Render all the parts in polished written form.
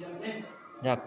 Siap.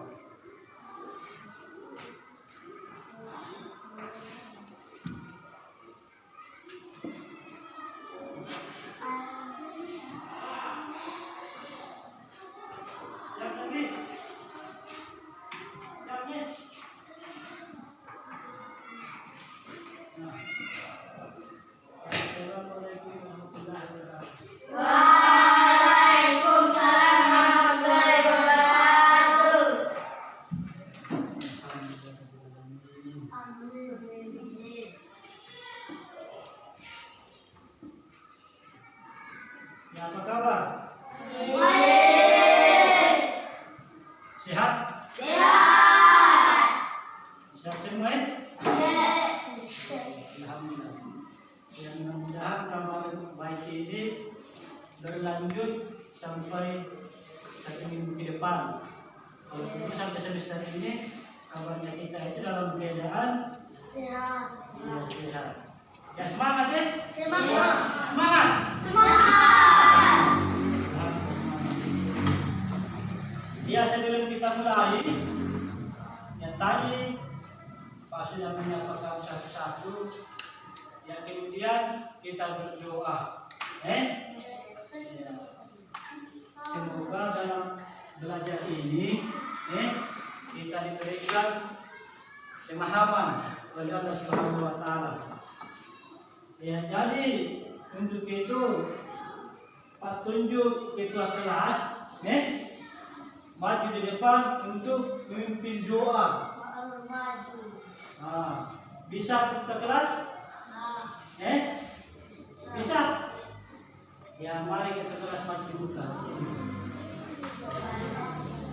Ya, apa kabar? Sehat? Sehat semua ya? Alhamdulillah. Ya, mudah-mudahan kabar baik ini berlanjut sampai 1 minggu ke depan. Kalau itu sampai semester ini kabarnya kita itu dalam keadaan Sehat. ya, sehat. Ya, semangat ya? Semangat. Semangat. Ya, sebelum kita mulai, yang tadi Pak sudah menyatakan satu-satu, yang kemudian kita berdoa. Ya. Semoga dalam belajar ini, kita diberikan pemahaman oleh Allah Subhanahu Wa Taala. Ya, jadi untuk itu Pak tunjuk ketua kelas, maju di depan untuk memimpin doa. Maju. Bisa ketua kelas? Bisa? Ya, mari kita kelas maju buka di sini.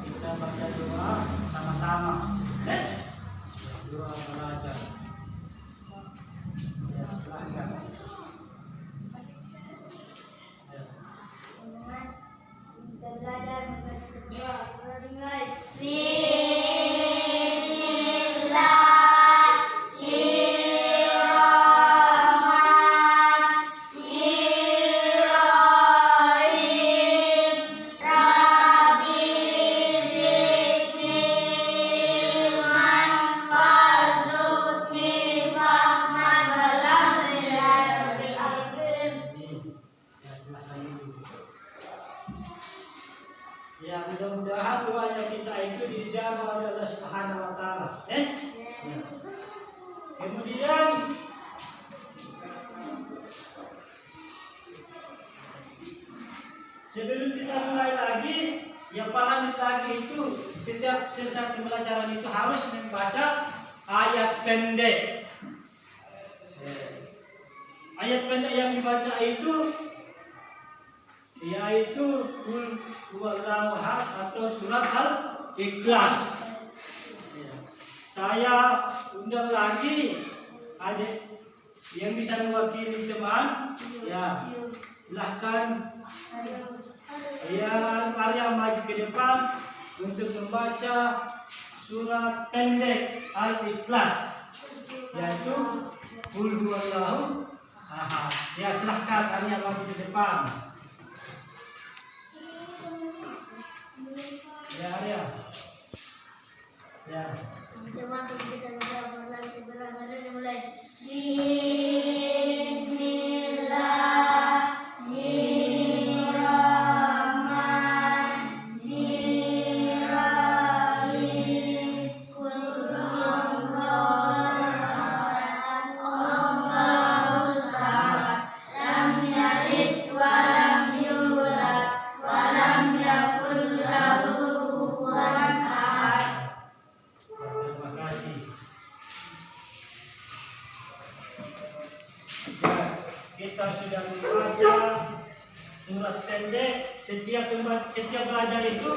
Kita baca doa sama-sama. Doa belajar. Ya, silakan. Ya. Kita belajar berdoa. Mulai. Ya, mudah-mudahan doanya kita itu dijawab oleh Allah Subhanahu Wa Taala. Ya. Kemudian sebelum kita mulai lagi, yang paling lagi itu setiap selesai pembelajaran itu harus membaca ayat pendek. Ayat pendek yang dibaca itu yaitu Qul huwallahu ahad atau surat Al-Ikhlas. Saya undang lagi adik yang bisa mewakili teman, ya silahkan ya Arya maju ke depan untuk membaca surat pendek Al-Ikhlas, yaitu Qul huwallahu ahad. Ya, silahkan Arya maju ke depan. Ya, Arya. Ya. Termasuk kita berdoa mulai. Terima kasih. Ya, kita sudah membaca surat pendek. Setiap belajar itu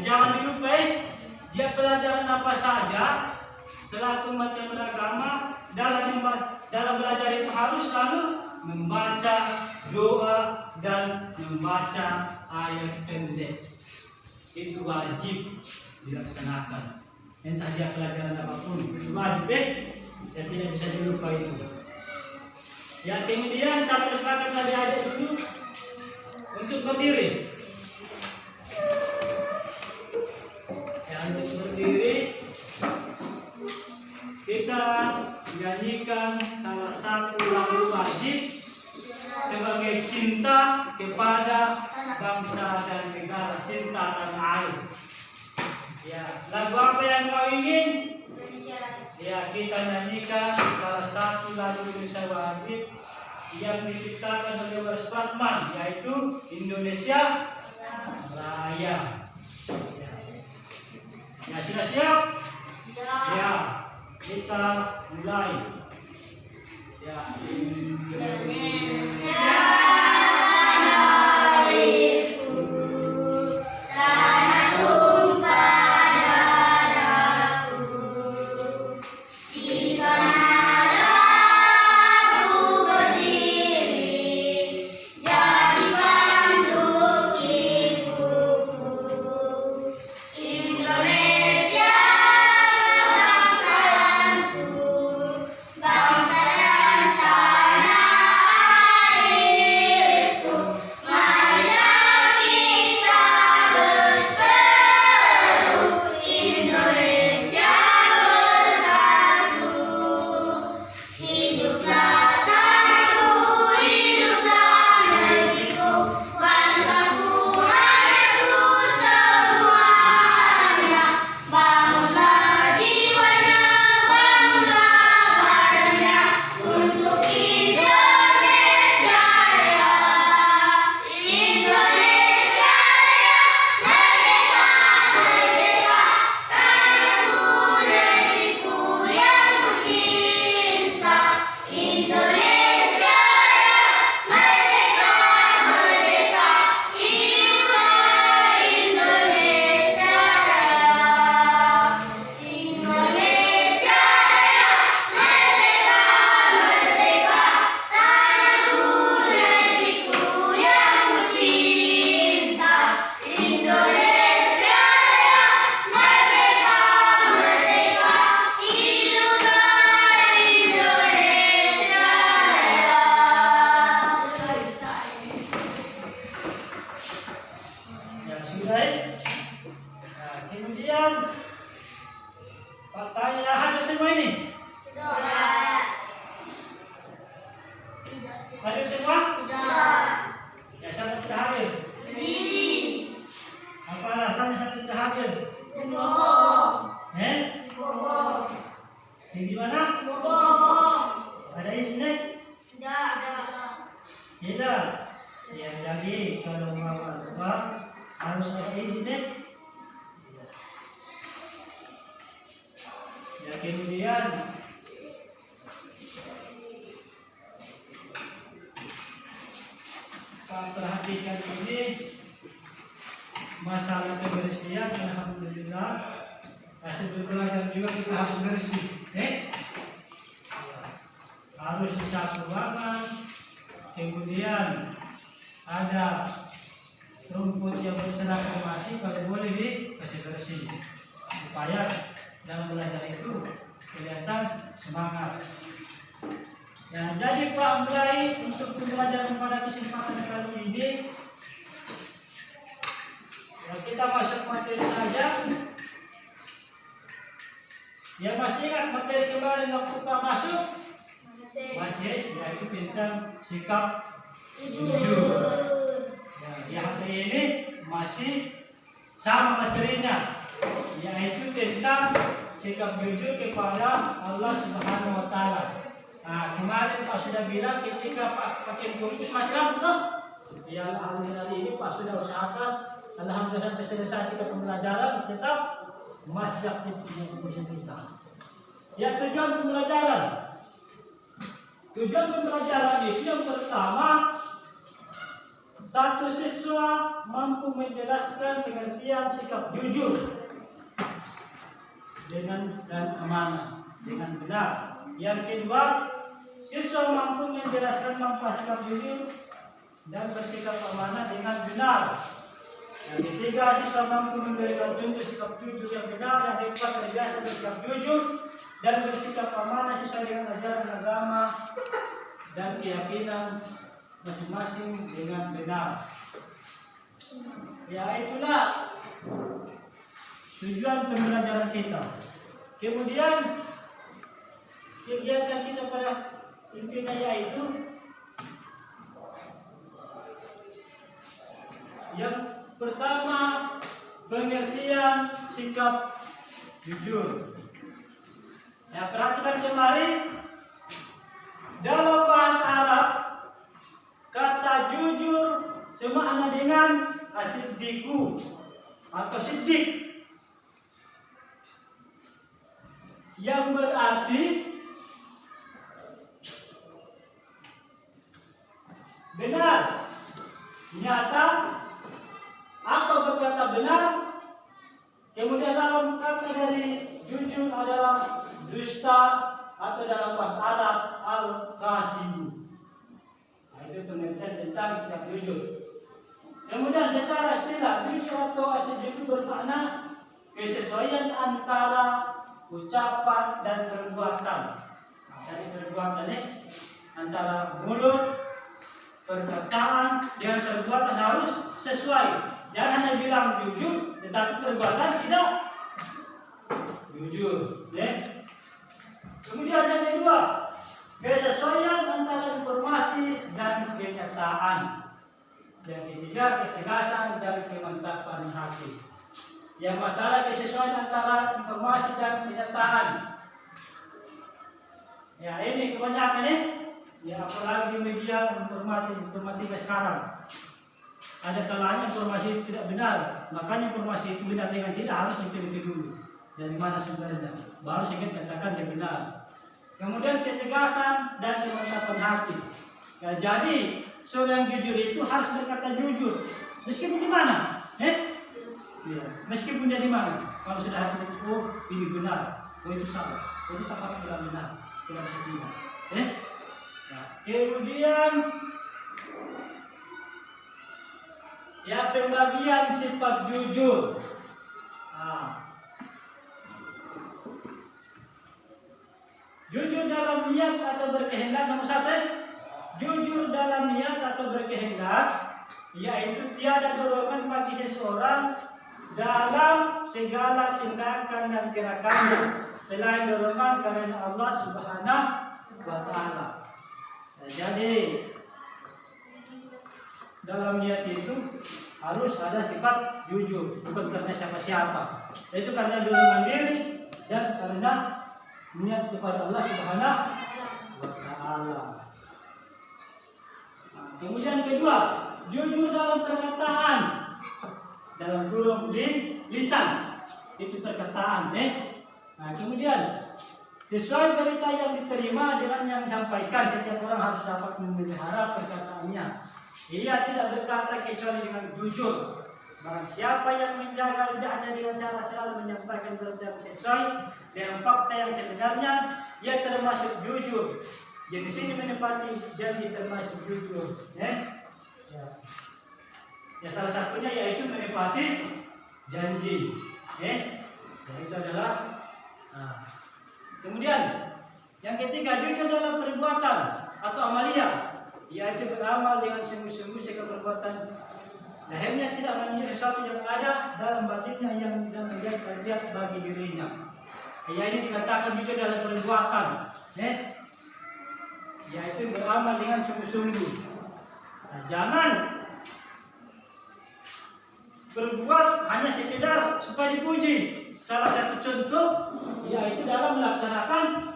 jangan dilupai dia pelajaran apa saja selaku umat yang beragama. Dalam belajar itu harus selalu membaca doa dan membaca ayat pendek. Itu wajib dilaksanakan. Entah dia pelajaran apapun, itu wajib, dan tidak bisa dilupai itu. Ya, kemudian saya persilakan adik-adik dulu untuk berdiri. bangsa dan negara, cinta tanah air. Ya, lagu apa yang kau ingin? Indonesia. Ya, kita nyanyikan salah satu lagu Indonesia Wajib yang diciptakan oleh Waris Fatman, yaitu Indonesia Raya. Ya, ya sudah siap? Ya, kita mulai. Ya, Indonesia. Hadir semua? Sudah. Ya, siapa tidak hadir? Berdiri. Apa alasannya siapa tidak hadir? Bohong. Bohong. Di mana? Bohong. Ada isinya? Tidak ada. Tidak. Ya, jadi kalau mau apa harus ada isinya. Ya, kemudian perhatikan ini masalah kebersihan. Alhamdulillah hasil belajar juga kita harus bersih, harus disapu ruangan, kemudian ada rumput yang berserakan masih kalau boleh dikasih bersih supaya dalam belajar itu kelihatan semangat. Ya, jadi Pak Mulai untuk pembelajaran pada kesempatan kali ini ya, kita masuk materi saja. Ya, masih ingat materi kemarin waktu Pak masuk? Masih, yaitu tentang sikap jujur. Ya, hari ini masih sama materinya, yaitu tentang sikap jujur kepada Allah Subhanahu wa Ta'ala. Nah, kemarin Pak sudah bilang ketika Pak pakai bungkus macam itu, ya hari ini Pak sudah usahakan. Alhamdulillah sampai selesai kita pembelajaran tetap masih aktif di bungkus kita. Ya, tujuan pembelajaran itu yang pertama, satu siswa mampu menjelaskan pengertian sikap jujur dengan dan amanah dengan benar. Yang kedua, siswa mampu menjelaskan manfaat sikap jujur dan bersikap amanah dengan benar. Yang ketiga, siswa mampu memberikan contoh sikap jujur yang benar. Yang keempat, terbiasa bersikap jujur dan bersikap amanah sesuai dengan ajaran agama dan keyakinan masing-masing dengan benar. Ya, itulah tujuan pembelajaran kita. Kemudian kegiatan kita pada intinya yaitu yang pertama, pengertian sikap jujur. Ya, perhatikan kemarin dalam bahasa Arab kata jujur semakna dengan asiddiku atau siddiq, yang berarti benar, nyata, atau berkata benar. Kemudian dalam kata dari jujur adalah dusta atau dalam bahasa Arab al-kasibu. Nah, itu pengertian tentang sikap jujur. Kemudian secara istilah jujur atau asid itu bermakna kesesuaian antara ucapan dan perbuatan. Nah, dari perbuatan ini antara mulut, perkataan dan perbuatan harus sesuai. Jangan hanya bilang jujur, tetapi perbuatan tidak jujur. Ya. Kemudian yang kedua, kesesuaian antara informasi dan kenyataan. Yang ketiga, ketegasan dan kemantapan hati. Yang masalah kesesuaian antara informasi dan kenyataan. Ya, ini kebanyakan ini. Ya, apalagi di media informatika sekarang. Ada kalanya informasi itu tidak benar, makanya informasi itu benar dengan tidak harus diteliti dulu dari mana sebenarnya, baru saya katakan dia benar. Kemudian ketegasan dan kemantapan hati. Ya, jadi seorang jujur itu harus berkata jujur, meskipun di mana, ya, meskipun dia di mana. Kalau sudah hati itu, oh ini benar, oh itu salah, oh itu tak tidak benar, tidak bisa tidak. Ya, kemudian ya, pembagian sifat jujur. Nah, jujur dalam niat atau berkehendak, nomor satu. Jujur dalam niat atau berkehendak, yaitu tiada dorongan bagi seseorang dalam segala tindakan dan gerakannya selain dorongan karena Allah Subhanahu wa Ta'ala. Nah, jadi dalam niat itu harus ada sifat jujur, bukan karena siapa-siapa. Itu karena dorongan diri dan karena niat kepada Allah Subhanahu wa Ta'ala. Nah, kemudian kedua, jujur dalam perkataan, dalam kurung di lisan, itu perkataan. Nah, kemudian sesuai berita yang diterima dengan yang disampaikan, setiap orang harus dapat memelihara perkataannya. Ia tidak berkata kecuali dengan jujur. Barang siapa yang menjaga lidahnya dengan cara selalu menyampaikan berita yang sesuai dengan fakta yang sebenarnya, ia termasuk jujur. Jadi di sini menepati janji termasuk jujur. Ya, salah satunya yaitu menepati janji. Itu adalah. Nah. Kemudian yang ketiga, jujur dalam perbuatan atau amalia, yaitu beramal dengan sungguh-sungguh sehingga perbuatan lahirnya tidak menjadi sesuatu yang ada dalam batinnya yang tidak menjadi terlihat bagi dirinya. Ya, ini dikatakan jujur dalam perbuatan, yaitu beramal dengan sungguh-sungguh. Nah, jangan berbuat hanya sekedar supaya dipuji. Salah satu contoh yaitu dalam melaksanakan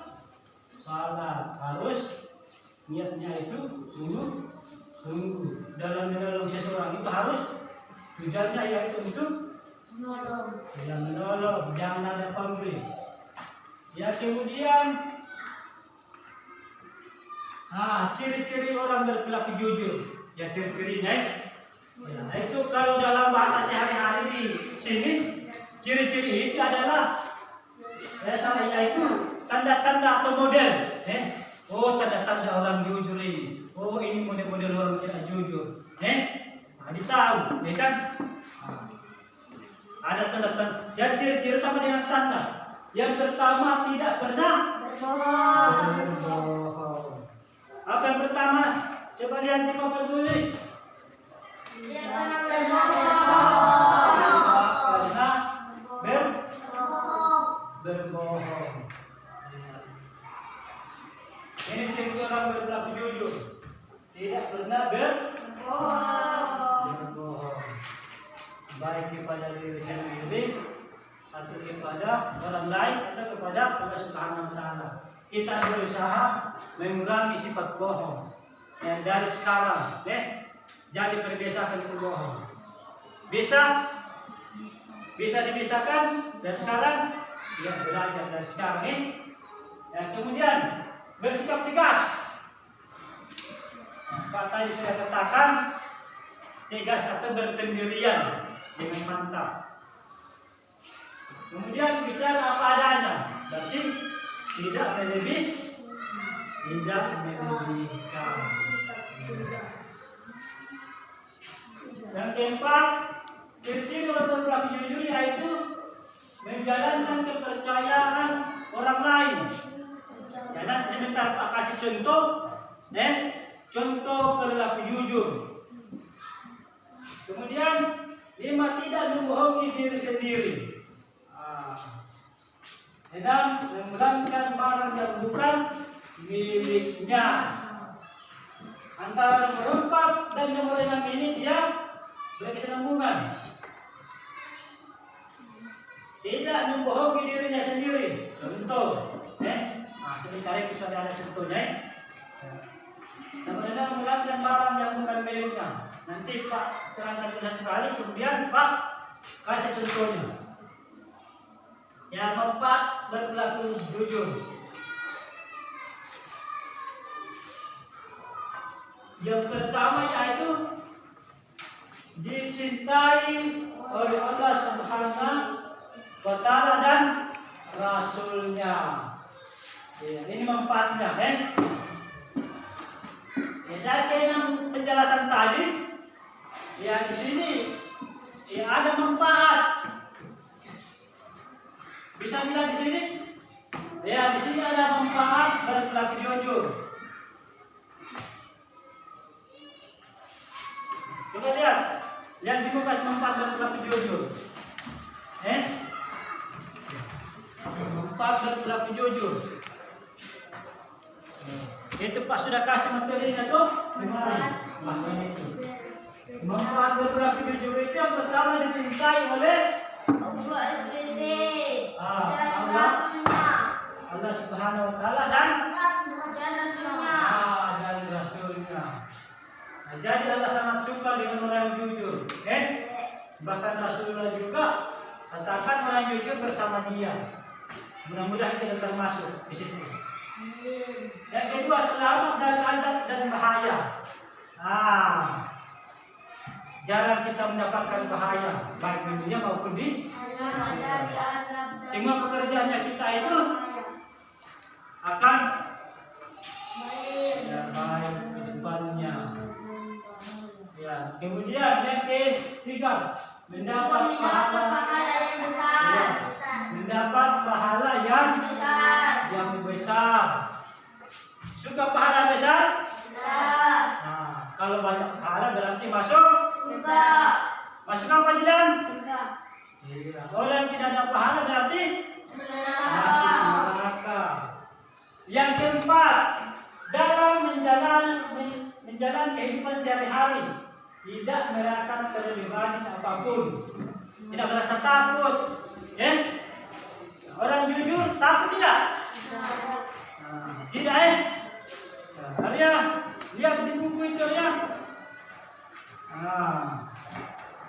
salat harus niatnya itu sungguh. Dalam menolong seseorang itu harus tujuannya yaitu untuk menolong, jangan ada pamrih. Ya, kemudian ciri-ciri orang berperilaku jujur. Ya, ciri-cirinya ya, itu kalau dalam bahasa sehari-hari di sini, ciri-ciri itu adalah yaitu tanda-tanda atau model. Oh, tanda-tanda orang jujur ini. Oh, ini model-model orang tidak jujur. Ditahu, ya kan? Ada tanda-tanda. Yang ciri-ciri sama dengan tanda. Yang pertama, tidak pernah berbohong. Apa yang pertama? Coba lihat di papan tulis. Berbohong. Ini ciri orang berperilaku jujur. Tidak pernah berbohong. baik kepada diri sendiri atau kepada orang lain atau kepada Allah Subhanahu wa taala. Kita berusaha mengurangi sifat bohong. Ya, dari sekarang, jadi terbiasakan berbohong. Bisa dibiasakan dan sekarang ya belajar dari sekarang ya, kemudian bersikap tegas. Pak tadi sudah katakan tegas atau berpendirian dengan mantap. Kemudian bicara apa adanya, berarti tidak melebihkan. Yang keempat, ciri-ciri orang berlaku jujur yaitu menjalankan kepercayaan orang lain. Ya, nanti sebentar Pak kasih contoh, contoh perilaku jujur. Kemudian 5, tidak membohongi diri sendiri. Dan mengulangkan barang yang bukan miliknya. Antara nomor 4 dan nomor 6 ini dia berkesinambungan. Tidak membohongi dirinya sendiri. Contoh, sebentar itu sudah ada contohnya. Nomor 6, mengulangkan barang yang bukan miliknya. Nanti Pak terangkan satu kali, kemudian Pak kasih contohnya. Yang keempat, berlaku jujur. Yang pertama yaitu dicintai oleh Allah Subhanahu wa taala dan Rasulnya. Ya, ini manfaatnya, Ya, dari penjelasan tadi, ya di sini ya ada manfaat. Bisa bilang di sini, ya di sini ada manfaat berlaku jujur. Coba lihat di muka manfaat berlaku jujur. Manfaat berlaku jujur. Itu Pak sudah kasih materinya tuh kemarin. Manfaat berlaku jujur itu yang pertama dicintai oleh Allah Subhanahu wa taala dan Rasulnya. Dan Rasulnya. Nah, jadi Allah sangat suka dengan orang yang jujur. Bahkan Rasulullah juga katakan orang jujur bersama dia. Mudah-mudahan kita termasuk di situ. Yang kedua, selamat dari azab dan bahaya. Jarang kita mendapatkan bahaya baik di dunia maupun di akhirat. Semua pekerjaannya kita itu akan baik ke depannya. Ya, kemudian yang ketiga, mendapat pahala yang besar. Mendapat pahala yang besar. Suka pahala besar? Nah, kalau banyak pahala berarti masuk surga. Masuk apa jalan? Surga. Orang yang tidak ada pahala berarti masuk neraka. Yang keempat, dalam menjalani kehidupan sehari-hari tidak merasa terlibat apapun, tidak merasa takut. Orang jujur takut tidak? Tidak Arya, lihat di buku itu ya.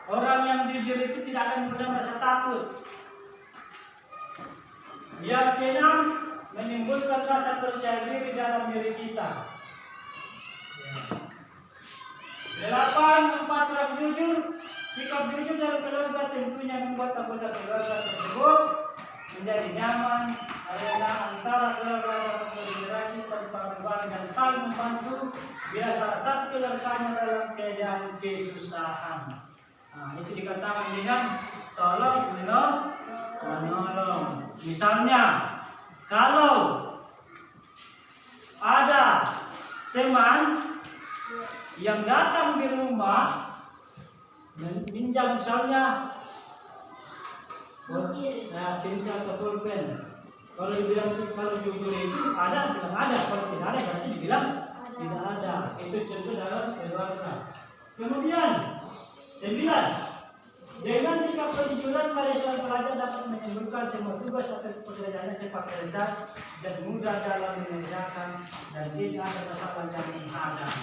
Orang yang jujur itu tidak akan pernah merasa takut. Yang keenam, menimbulkan rasa percaya diri dalam diri kita. 8, orang jujur. Sikap jujur dalam keluarga tentunya membuat anggota keluarga tersebut menjadi nyaman, arena antara keluarga dan generasi tanpa beban dan saling membantu bila salah satu keluarganya dalam keadaan kesusahan. Itu dikatakan dengan tolong menolong. Misalnya, kalau ada teman yang datang di rumah minjam misalnya pensil atau pulpen, kalau dibilang kalau jujur itu ada, bilang ada. Kalau tidak ada berarti dibilang tidak ada. Itu contoh dalam keluarga. Kemudian 9, Dengan sikap kejujuran, para seorang pelajar dapat menyembuhkan semua tugas atau pekerjaannya cepat selesai dan mudah dalam mengerjakan dan tidak ada masalah yang menghadang.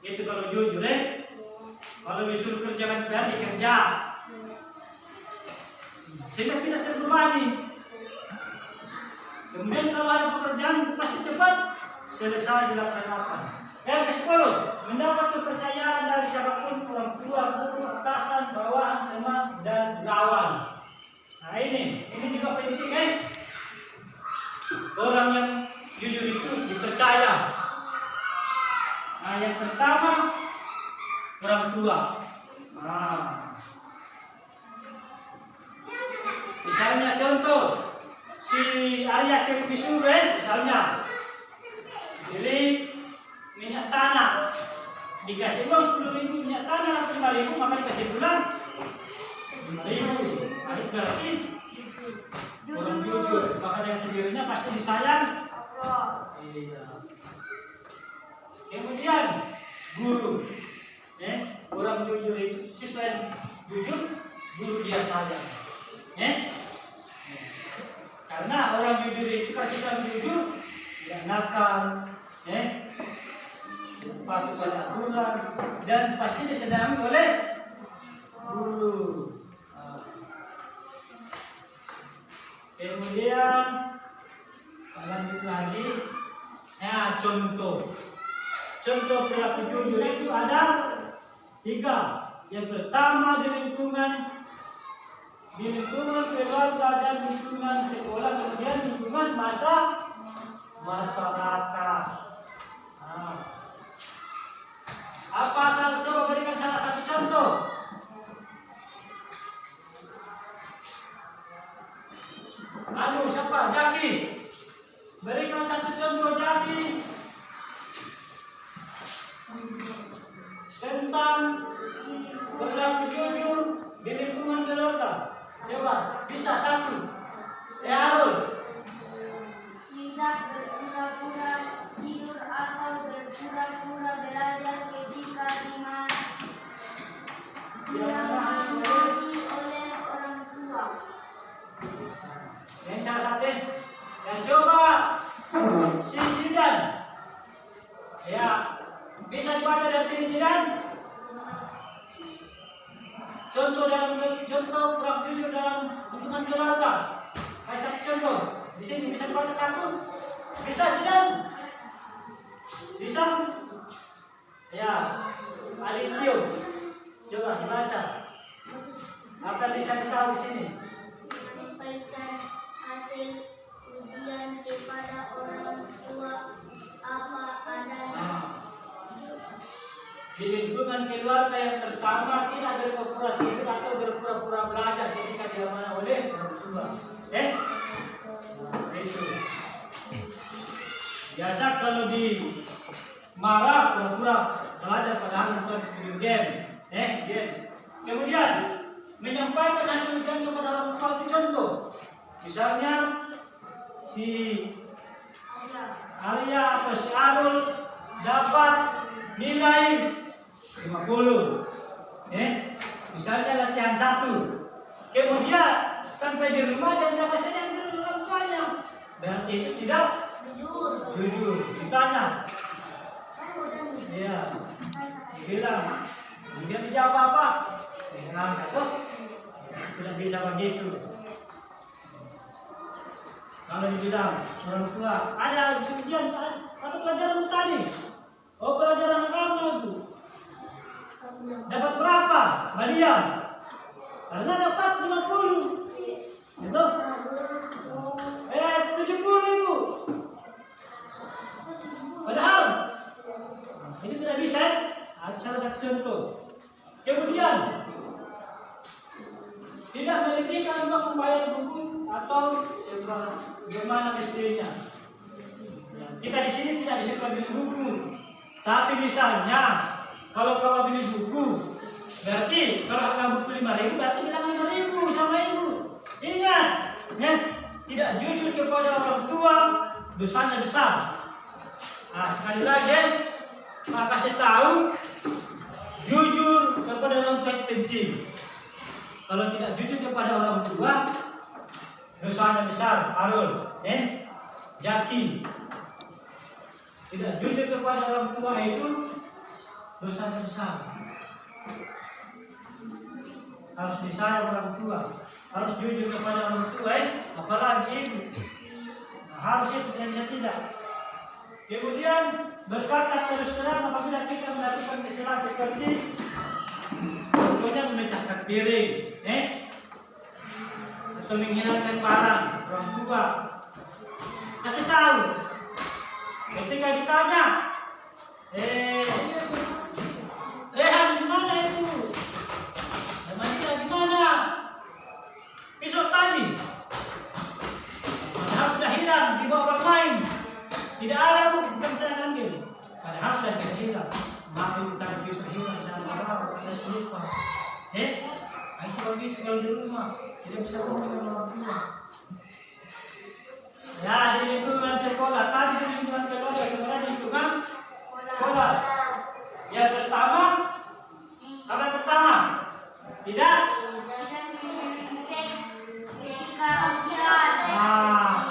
Itu kalau jujur, kalau disuruh kerjakan PR dikerja, sehingga tidak terbebani. Kemudian kalau ada pekerjaan pasti cepat selesai dilaksanakan. Yang ke-10, mendapat kepercayaan dari siapapun, orang tua, guru, atasan, bawahan, teman, dan lawan. Nah ini juga penting, orang yang jujur itu dipercaya. Nah yang pertama, orang tua. Nah, misalnya contoh, si Arya sering disuruh, misalnya beli minyak tanah, dikasih uang 10.000 minyak tanah, 5.000, maka dikasih pulang 5.000. Nah, itu berarti orang jujur. Maka dengan sendirinya pasti disayang. Iya. Kemudian guru, orang jujur itu siswa yang jujur, guru dia sayang. Karena orang jujur itu kalau siswa yang jujur, tidak nakal, patuh pada aturan, dan pasti disenangi oleh guru. Kemudian lanjut lagi, contoh perilaku jujur itu ada 3. Yang pertama di lingkungan keluarga dan lingkungan sekolah, kemudian lingkungan masyarakat. Apa asal? Coba berikan salah satu contoh. Siapa? Jaki. Berikan satu contoh, Jaki, tentang berlaku jujur di lingkungan keluarga. Coba, bisa satu. Harul. Tidak berpura-pura tidur atau berpura-pura belajar ketika dimarahi oleh orang tua. Yang salah satu, yang coba si Jidan. Ya, bisa dibaca dari sini Jidan. Contoh kurang jujur dalam hubungan keluarga. Kasih satu contoh. Di sini bisa dibaca satu. Bisa Jidan? Bisa? Ya, Adityo. Coba dibaca. Apa yang bisa ditahu di sini? Menyampaikan hasil ujian kepada orang tua apa adanya. Di lingkungan keluarga yang pertama tidak berpura-pura tidur atau berpura-pura belajar ketika diamanah oleh orang tua. Itu. Biasa kalau di marah pura-pura belajar padahal untuk game. Kemudian menyampaikan hasil ujian kepada orang tua itu contoh. Misalnya si Arya atau si Arul dapat nilai 50. Misalnya latihan 1. Kemudian sampai di rumah dan tidak kasih yang orang tuanya. Berarti itu tidak jujur. Ditanya. Iya. Dibilang. Dia dijawab apa? Dengan kata tidak bisa begitu. Kalau dibilang orang tua ada ujian, ada pelajaran tadi. Oh, pelajaran agama itu. Dapat berapa? Balian. Karena dapat 50. Itu. 70 ibu. Padahal itu tidak bisa. Ada salah satu contoh. Kemudian tidak memiliki uang membayar buku atau bagaimana mestinya. Kita di sini tidak disuruh beli buku. Tapi misalnya kalau kau beli buku, berarti kalau harga buku 5.000 berarti bilang 5.000 sama ibu. Ingat, tidak jujur kepada orang tua dosanya besar. Nah sekali lagi, saya kasih tahu, jujur kepada penting. Kalau tidak jujur kepada orang tua, dosanya besar. Arul, Jaki. Tidak jujur kepada orang tua itu dosanya besar. Harus disayang orang tua, harus jujur kepada orang tua, apalagi ibu. Nah, harus itu tidak. Kemudian berkata terus terang apabila kita melakukan kesalahan seperti contohnya memecahkan piring, atau menghilangkan barang orang tua. Kasih tahu. Ketika ditanya, Rehan di mana itu? Namanya di mana? Pisau tadi. Padahal sudah hilang, dibawa orang lain. Tidak ada bu, bukan saya ambil. Padahal sudah dikasih hilang. Maaf ibu tadi pisau hilang, saya bawa, saya lupa. Itu begitu kalau di rumah, tidak bisa ngomong dengan orang tua. Ya, di lingkungan sekolah, tadi di lingkungan keluarga, kemudian di lingkungan sekolah. Yang pertama, apa yang pertama? Tidak?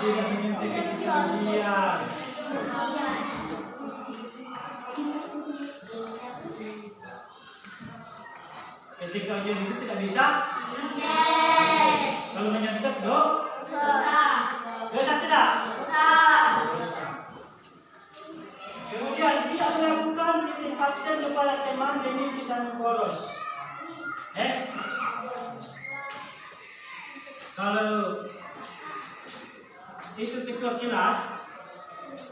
Tidak menyuntik ujian. Ketika ujian itu tidak bisa? Kalau menyuntik dosa tidak? Kemudian tidak melakukan titik absen kepada teman demi bisa membolos. Kalau itu ketua kelas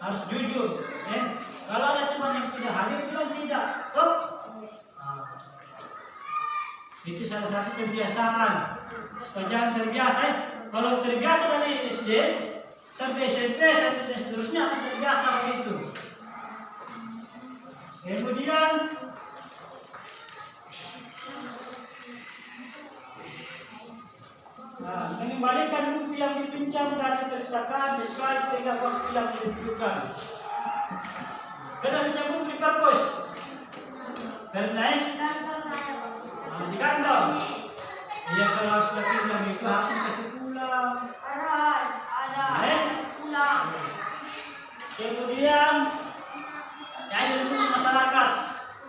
harus jujur. Kalau ada teman yang tidak hadir bilang tidak. Itu salah satu kebiasaan. Jangan terbiasa. Kalau terbiasa dari SD sampai SMP sampai seterusnya akan terbiasa begitu. Kemudian mengembalikan buku yang dipinjam dari perpustakaan sesuai dengan waktu yang ditentukan. Karena pinjam buku di perpus. Karena di kantor. Iya, kalau sudah pinjam itu harus dikasih pulang. Pulang. Kemudian yang lingkungan masyarakat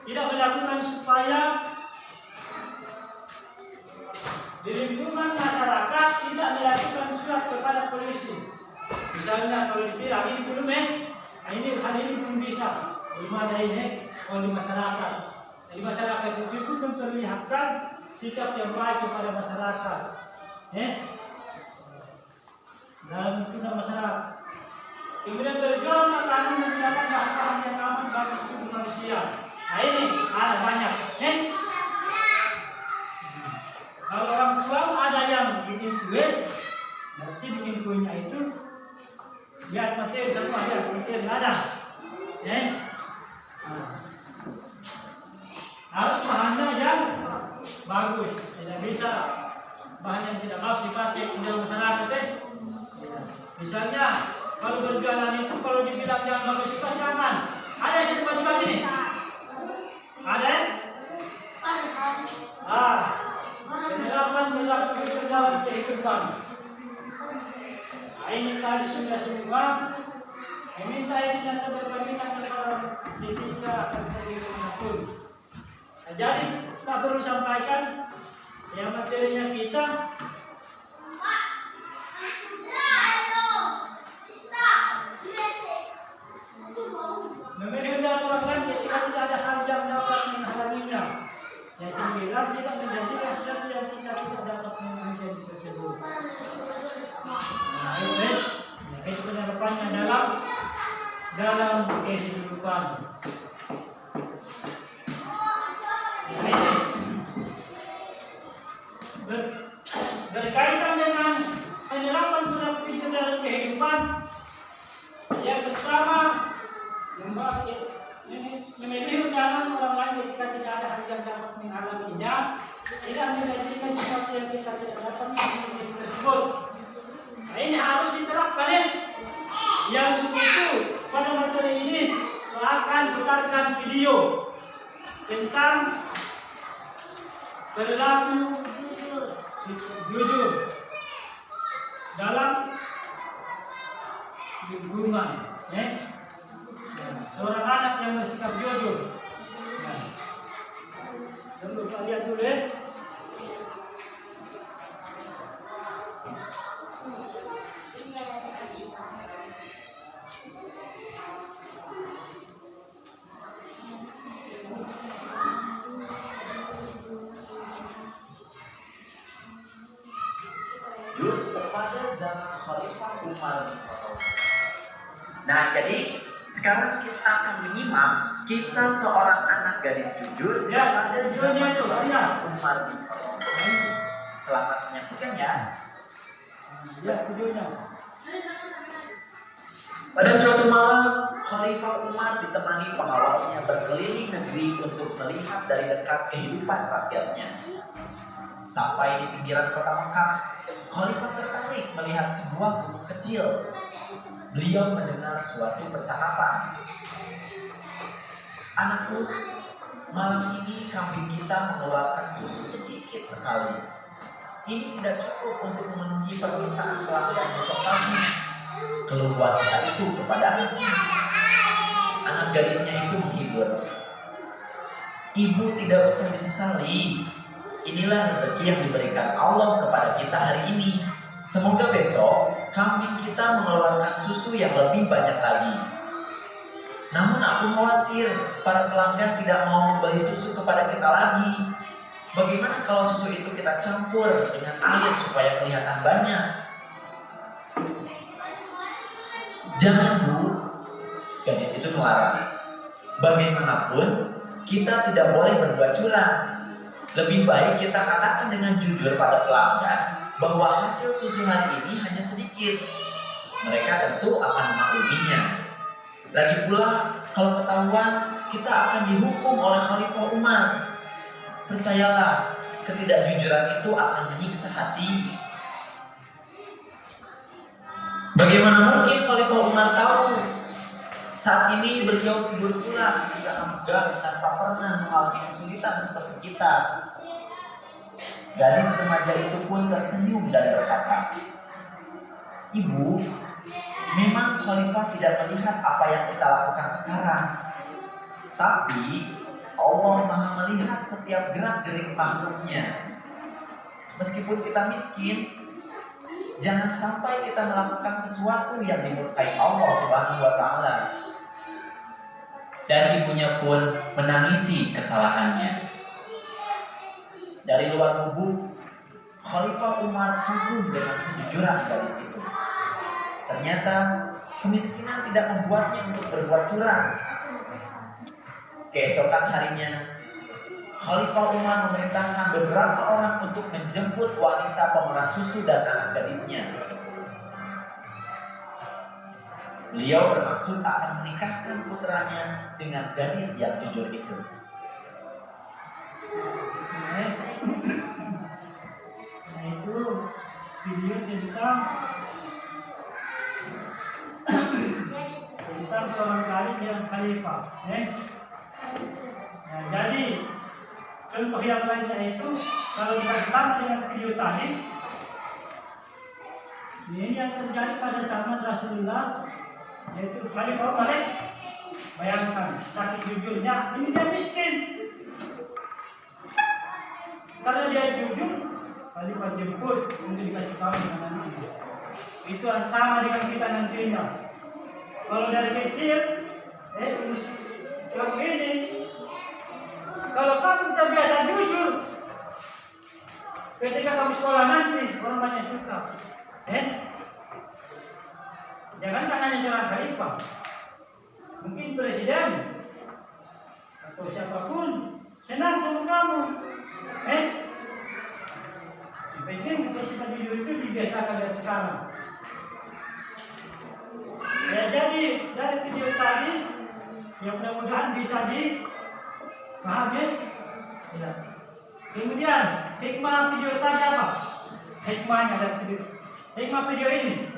tidak melakukan supaya di lingkungan masyarakat tidak melakukan surat kepada polisi. Misalnya kalau ditilang ini belum ini hari ini belum bisa, belum ada ini kalau di masyarakat. Jadi masyarakat itu cukup memperlihatkan sikap yang baik kepada masyarakat. Dalam lingkungan masyarakat. Kemudian berjuang akan menggunakan bahan-bahan yang aman bagi tubuh manusia. Nah ini ada banyak. Kalau orang tua ada yang bikin kue, berarti bikin kuenya itu lihat materi semua ya, materi ada. Harus bahannya yang bagus, tidak bisa bahan yang tidak bagus dipakai di dalam masyarakat. Misalnya kalau berjualan itu kalau dibilang jangan bagus itu jangan. Ada yang saya jual ini? Ada? Penerapan berlaku dalam kehidupan. Ini tadi sudah semua. Minta izin atau berpamitan kepada ditika akan terjadi. Jadi tak perlu sampaikan yang materinya kita. Memenuhi orang lain ketika tidak ada hal yang dapat menghalanginya. Yang sembilan tidak menjadikan sesuatu yang kita tidak dapat memenuhi tersebut. Itu penerapannya dalam kehidupan. Berkaitan dengan penerapan perilaku itu dalam kehidupan, yang pertama memilih undangan orang lain ketika tidak ada hal yang dapat menghalanginya, tidak menjadikan sesuatu yang kita tidak dapat memenuhi tersebut. Nah, ini harus diterapkan Yang itu pada materi ini akan putarkan video tentang Perilaku jujur dalam lingkungan, seorang anak yang bersikap jujur. Tunggu, Pak, lihat dulu ya. Pada zaman Khalifah Umar. Nah, jadi sekarang kita akan menyimak kisah seorang anak gadis jujur pada zaman Khalifah Umar bin Khattab. Selamat menyaksikan ya. Videonya. Pada suatu malam, Khalifah Umar ditemani pengawalnya berkeliling negeri untuk melihat dari dekat kehidupan rakyatnya. Sampai di pinggiran kota Mekah, Khalifah tertarik melihat sebuah gunung kecil. Beliau mendengar suatu percakapan. "Anakku, malam ini kambing kita mengeluarkan susu sedikit sekali. Ini tidak cukup untuk memenuhi permintaan pelanggan besok pagi," keluh wanita itu kepada anaknya. Anak gadisnya itu menghibur. "Ibu tidak usah disesali. Inilah rezeki yang diberikan Allah kepada kita hari ini. Semoga besok kambing kita mengeluarkan susu yang lebih banyak lagi. Namun aku khawatir para pelanggan tidak mau membeli susu kepada kita lagi. Bagaimana kalau susu itu kita campur dengan air supaya kelihatan banyak?" "Jangan, Bu," gadis itu melarang. "Bagaimanapun kita tidak boleh berbuat curang. Lebih baik kita katakan dengan jujur pada pelanggan bahwa hasil susu hari ini hanya sedikit. Mereka tentu akan memakluminya. Lagi pula, kalau ketahuan, kita akan dihukum oleh Khalifah Umar. Percayalah, ketidakjujuran itu akan menyiksa hati." Bagaimana mungkin Khalifah Umar tahu? Saat ini beliau tidur pulas di sana megah tanpa pernah mengalami kesulitan seperti kita. Gadis remaja itu pun tersenyum dan berkata, "Ibu, memang Khalifah tidak melihat apa yang kita lakukan sekarang. Tapi Allah Maha melihat setiap gerak-gerik makhluknya. Meskipun kita miskin, jangan sampai kita melakukan sesuatu yang dimurkai Allah Subhanahu wa Ta'ala." Dan ibunya pun menangisi kesalahannya. Dari luar gubuk, Khalifah Umar kagum dengan kejujuran gadis itu. Ternyata kemiskinan tidak membuatnya untuk berbuat curang. Keesokan harinya, Khalifah Umar memerintahkan beberapa orang untuk menjemput wanita pemerah susu dan anak gadisnya. Beliau bermaksud akan menikahkan putranya dengan gadis yang jujur itu. Nah, itu video tentang seorang gadis yang khalifah. Nah, jadi contoh yang lainnya itu kalau kita sama dengan video tadi, ini yang terjadi pada zaman Rasulullah, yaitu Khalifah Umar. Bayangkan, saking jujurnya, ini dia miskin. Karena dia jujur, Khalifah jemput untuk dikasih tahu dengan anaknya. Itu sama dengan kita nantinya. Kalau dari kecil, kamu ini, kalau kamu terbiasa jujur, ketika kamu sekolah nanti, orang banyak suka. Jangan hanya seorang khalifah, mungkin presiden atau siapapun senang sama kamu. Yang penting sifat jujur itu dibiasakan dari sekarang. Ya, jadi dari video tadi, ya mudah-mudahan bisa dipahami. Ya. Kemudian hikmah video tadi apa? Hikmahnya dari hikmah video ini.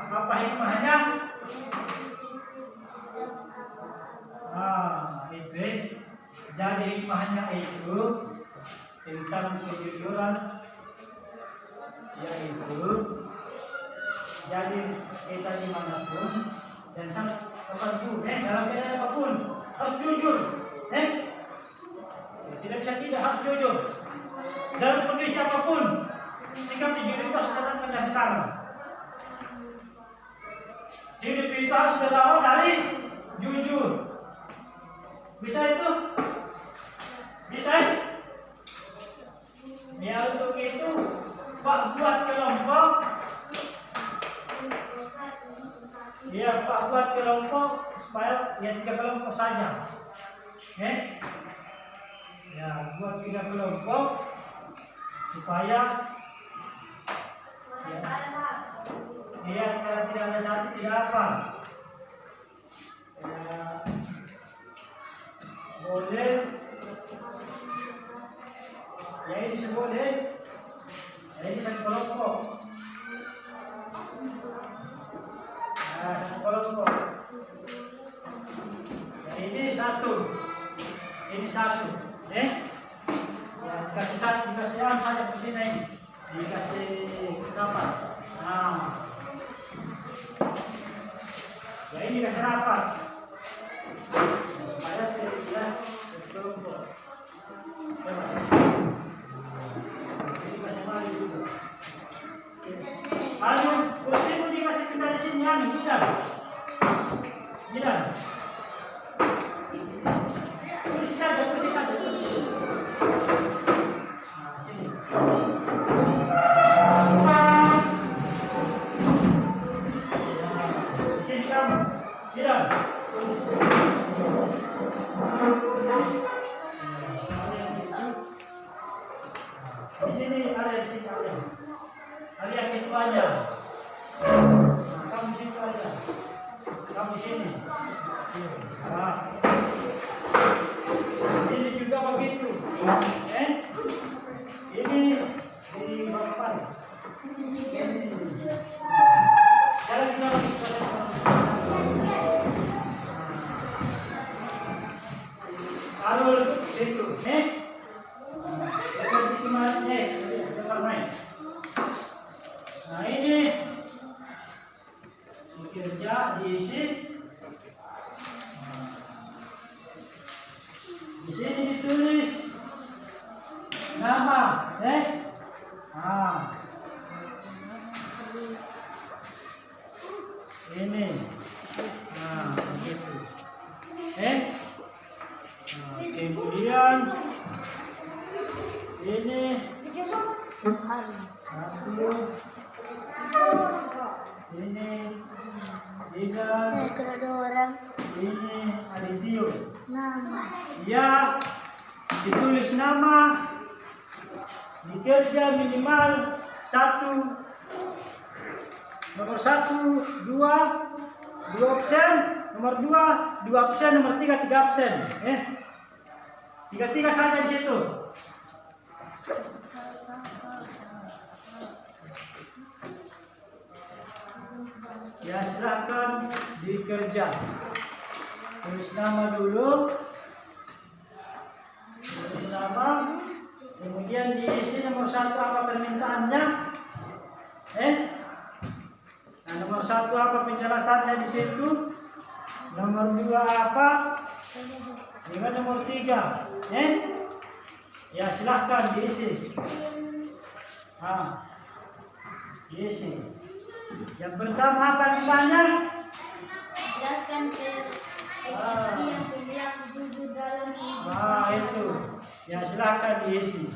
Apa hikmahnya? Itu Jadi hikmahnya itu tentang kejujuran, yaitu jadi kita dimanapun dan sangat kapanpun, dalam keadaan apapun harus jujur, tidak bisa tidak, harus jujur dalam kondisi apapun. Sikap jujur itu harus terapkan dari sekarang. Hidup itu harus berawal dari jujur. Bisa itu? Bisa? Ya, untuk itu Pak buat kelompok. Ya, Pak buat kelompok supaya ya 3 kelompok saja. Ya, buat 3 kelompok supaya ya, kalau tidak ada satu tidak apa. Ya, boleh. Ya, ini boleh. Ya, ini 1 kelompok. Nah, 1 kelompok. Ya, ini 1. Ini 1. Ya, dikasih satu, dikasih saja ke sini. Dikasih kapan? Nah. Ya, ini kasih rapat. Supaya tidak berkelompok. Ini kasih mari juga. Lalu kursi itu dikasih dari sini, tidak. Tidak. Kursi saja. Nah, sini. Sini kamu. Tidak. Di sini ada, di sini ada. Kalian itu aja. Nah, kamu situ aja. Kamu di sini. Nah. Ini juga begitu. Ini di bawah. Jalan kita. Lalu situ. Nah, ini kerja diisi. Di sini ditulis nama, Nah, ini, nah begitu, Nah, kemudian ini satu, ini tiga, ini Adityo. Nama. Ya, ditulis nama, dikerja minimal 1, nomor 1, 2 absen, nomor 2 absen, nomor 3 absen, 3 saja di situ. Ya, silakan dikerja. Tulis nama dulu. Tulis nama. Kemudian diisi nomor 1 apa permintaannya. Nah, nomor 1 apa penjelasannya di situ. Nomor 2 apa. Dengan nomor 3. Ya, silahkan diisi. Nah, diisi. Yang pertama apa ditanya? Jelaskan yang jujur dalam hidup. Itu. Ya, silahkan diisi.